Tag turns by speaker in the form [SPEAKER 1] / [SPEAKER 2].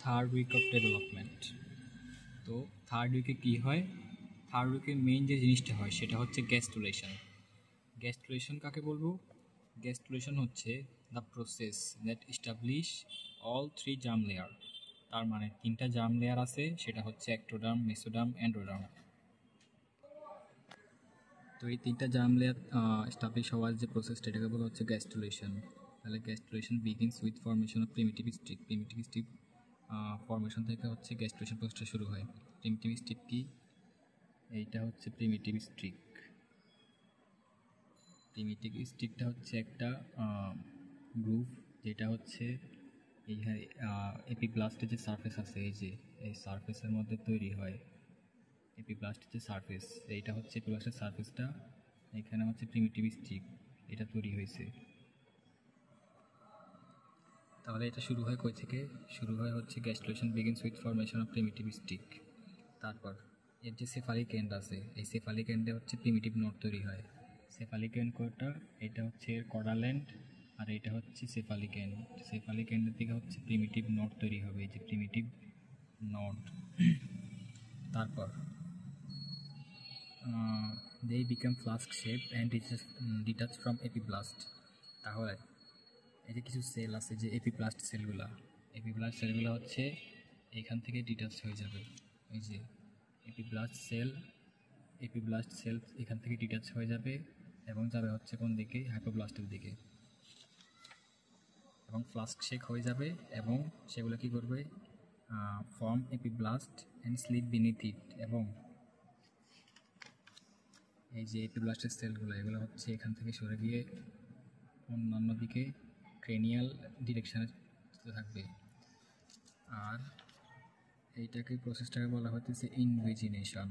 [SPEAKER 1] Third week of development. তো third উইকে কী হয়? থার্ড উইকে মেইন যে জিনিসটা হয় সেটা হচ্ছে গ্যাস্টুলেশন। গ্যাস্টুলেশন কাকে বলবো? গ্যাস্টুলেশন হচ্ছে the process that establish all three germ layer. তার মানে তিনটা জার্ম লেয়ার আছে, সেটা হচ্ছে অ্যাক্টোডার্ম, মেসোডার্ম, এন্ডোডার্ম। তো এই তিনটা জার্ম লেয়ার এস্টাবলিশ হওয়ার যে প্রসেসটা এটাকে বলা হচ্ছে গ্যাস্টুলেশন। তাহলে গ্যাস্টুলেশন begins with formation of primitive stick. Primitive stick formation থেকে হচ্ছে গ্যাস্টুলেশন প্রসেসটা শুরু হয়। প্রিমিটিভ স্টিক কি? এইটা হচ্ছে প্রিমিটিভ স্টিক। প্রিমিটিভ স্টিকটা হচ্ছে একটা গ্রুপ, যেটা হচ্ছে এই এপিব্লাস্টের যে সারফেস আছে, এই সারফেসের মধ্যে তৈরি হয়। এপিব্লাস্টের যে সারফেস, এইটা হচ্ছে এপিব্লাস্টের সারফেসটা, এখানে হচ্ছে প্রিমিটিভ স্টিক এটা তৈরি হয়েছে। তাহলে এটা শুরু হয় কই থেকে? শুরু হয় হচ্ছে গ্যাস্টুলেশন begins with formation of primitive stick. তারপর এর যে সেফালিক এন্ড আছে, এই সেফালিক এন্ডে হচ্ছে প্রিমিটিভ নোড তৈরি হয়। সেফালিক এন্ড কোডটা এটা হচ্ছে এর কডাল এন্ড, আর এটা হচ্ছে সেফালিক এন্ড। সেফালিক এন্ডের দিকে হচ্ছে প্রিমিটিভ নোড তৈরি হবে, এই যে প্রিমিটিভ নোড। তারপর they become flask shape and detach from epiblast। তাহলে এই যে কিছু সেল আছে, যে এপিব্লাস্ট সেলগুলো হচ্ছে এখান থেকে ডিটাচ হয়ে যাবে। এই যে এপিব্লাস্ট সেল এখান থেকে ডিটাচ হয়ে যাবে এবং যাবে হচ্ছে কোন দিকে? হাইপোব্লাস্টের দিকে, এবং ফ্লাস্ক শেক হয়ে যাবে এবং সেগুলো কী করবে? Form epiblast and slip beneath it. এবং এই যে এপিব্লাস্টের সেলগুলো, এগুলো হচ্ছে এখান থেকে সরে গিয়ে অন্যান্য দিকে ক্রেনিয়াল ডিরেকশানে থাকবে। আর এইটাকে প্রসেসটাকে বলা হচ্ছে ইনভিজিনেশন।